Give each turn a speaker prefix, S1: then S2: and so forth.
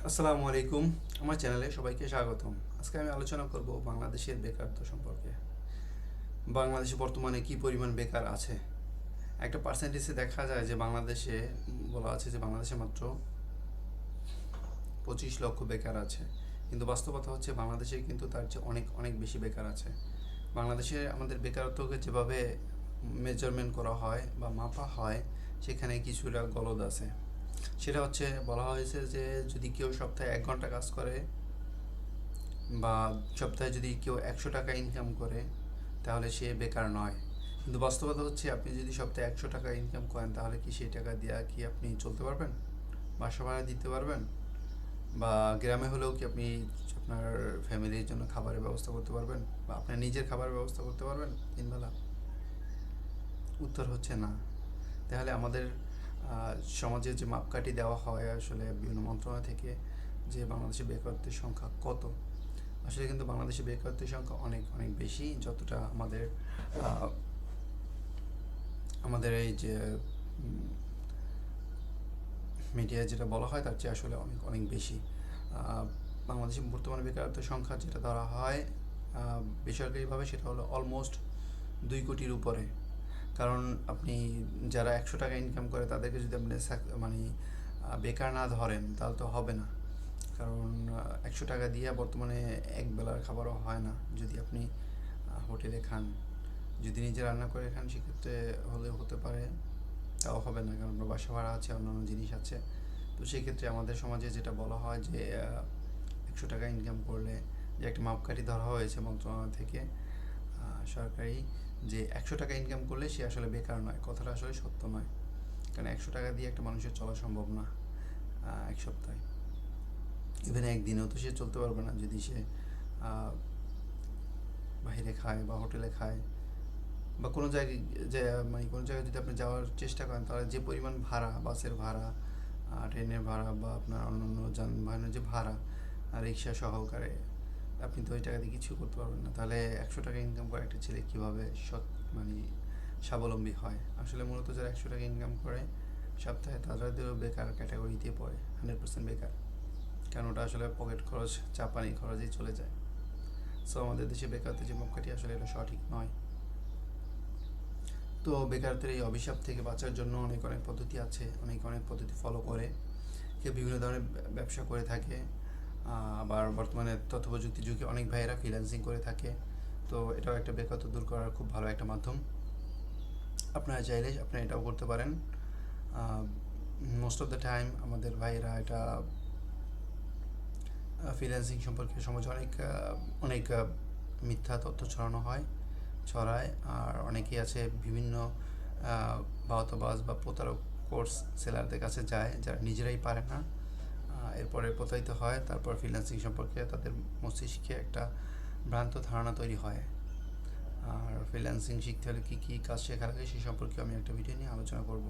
S1: আসসালামু আলাইকুম। আমার চ্যানেলে সবাইকে স্বাগতম। আজকে আমি আলোচনা করব বাংলাদেশের বেকারত্ব সম্পর্কে। বাংলাদেশে বর্তমানে কি পরিমাণ বেকার আছে। একটা পার্সেন্টেজে দেখা যায় যে বাংলাদেশে বলা আছে যে বাংলাদেশে মাত্র 25 লক্ষ বেকার আছে। কিন্তু বাস্তবতা হচ্ছে বাংলাদেশে কিন্তু তার চেয়ে অনেক অনেক বেশি বেকার আছে। বাংলাদেশে আমাদের বেকারত্বকে যেভাবে মেজারমেন্ট করা হয় বা মাপা হয়, সেখানে কিছুটা গলদ আছে। সেটা হচ্ছে বলা হয়েছে যে যদি কেউ সপ্তাহে 1 ঘন্টা কাজ করে বা সপ্তাহে যদি কেউ 100 টাকা ইনকাম করে, তাহলে সে বেকার নয়। কিন্তু বাস্তবতা হচ্ছে আপনি যদি সপ্তাহে 100 টাকা ইনকাম করেন, তাহলে কি সেই টাকা দিয়ে কি আপনি চলতে পারবেন, বাসা ভাড়া দিতে পারবেন, বা গ্রামে হলেও কি আপনি আপনার ফ্যামিলির জন্য খাবারের ব্যবস্থা করতে পারবেন, বা আপনার নিজের খাবারের ব্যবস্থা করতে পারবেন 3 বেলা? উত্তর হচ্ছে না। তাহলে আমাদের সমাজে যে মাপকাঠি দেওয়া হয় আসলে বিভিন্ন মন্ত্রণালয় থেকে, যে বাংলাদেশে বেকারত্বের সংখ্যা কত, আসলে কিন্তু বাংলাদেশে বেকারত্বের সংখ্যা অনেক অনেক বেশি। যতটা আমাদের আমাদের এই যে মিডিয়ায় যেটা বলা হয় তার চেয়ে আসলে অনেক অনেক বেশি। বাংলাদেশে বর্তমানে বেকারত্বের সংখ্যা যেটা ধরা হয় বেসরকারিভাবে, সেটা হলো অলমোস্ট 2 কোটির উপরে। কারণ আপনি যারা 100 টাকা ইনকাম করে তাদেরকে যদি আপনি মানে বেকার না ধরেন, তাহলে তো হবে না। কারণ 100 টাকা দিয়ে বর্তমানে এক বেলার খাবারও হয় না। যদি আপনি হোটেলে খান, যদি নিজে রান্না করে খান, সেক্ষেত্রে হলেও হতে পারে, তাও হবে না, কারণ বাসা ভাড়া আছে, অন্যান্য জিনিস আছে। তো সেক্ষেত্রে আমাদের সমাজে যেটা বলা হয় যে 100 টাকা ইনকাম করলে, যে একটা মাপকাঠি ধরা হয়েছে মন্ত্রণালয় থেকে সরকারি, যে 100 টাকা ইনকাম করলে সে আসলে বেকার নয়। কথাটা আসলে সত্য নয়। কারণ 100 টাকা দিয়ে একটা মানুষের চলা সম্ভব না এক সপ্তাহে। ইভেন একদিনেও তো সে চলতে পারবে না যদি সে বাইরে খায় বা হোটেলে খায়, বা কোনো জায়গায় যে মানে কোনো জায়গায় যদি আপনি যাওয়ার চেষ্টা করেন, তাহলে যে পরিমাণ ভাড়া, বাসের ভাড়া, ট্রেনের ভাড়া, বা আপনার অন্যান্য যানবাহনের যে ভাড়া, রিক্সা সহকারে, আপনি তো ওই টাকা দিয়ে কিছু করতে পারবেন না। তাহলে 100 টাকা ইনকাম করে একটা ছেলে কীভাবে মানে স্বাবলম্বী হয়? আসলে মূলত যারা 100 টাকা ইনকাম করে সপ্তাহে, তাদেরও বেকার ক্যাটাগরিতে পড়ে, 100% বেকার। কারণ ওটা আসলে পকেট খরচ, চা পানি খরচেই চলে যায়। সো আমাদের দেশে বেকারত্বের যে মাপকাঠি, আসলে এটা সঠিক নয়। তো বেকারত্বের এই অভিশাপ থেকে বাঁচার জন্য অনেক অনেক পদ্ধতি আছে, অনেক অনেক পদ্ধতি ফলো করে কেউ বিভিন্ন ধরনের ব্যবসা করে থাকে। আবার বর্তমানে তথ্য প্রযুক্তির যুগে অনেক ভাইয়েরা ফ্রিল্যান্সিং করে থাকে। তো এটাও একটা বেকারত্ব দূর করার খুব ভালো একটা মাধ্যম। আপনারা চাইলে আপনারা এটাও করতে পারেন। মোস্ট অফ দ্য টাইম আমাদের ভাইয়েরা এটা ফ্রিল্যান্সিং সম্পর্কে সমাজে অনেক অনেক মিথ্যা তথ্য ছড়ায়। আর অনেকেই আছে বিভিন্ন বাহতবাজ বা প্রতারক কোর্স সেলারদের কাছে যায়, যারা নিজেরাই পারে না, এরপরে প্রতারিত হয়। তারপর ফ্রিল্যান্সিং সম্পর্কে তাদের মস্তিষ্কে একটা ভ্রান্ত ধারণা তৈরি হয়। আর ফ্রিল্যান্সিং শিখতে হলে কী কী কাজ শেখা লাগে, সেই সম্পর্কে আমি একটা ভিডিও নিয়ে আলোচনা করব।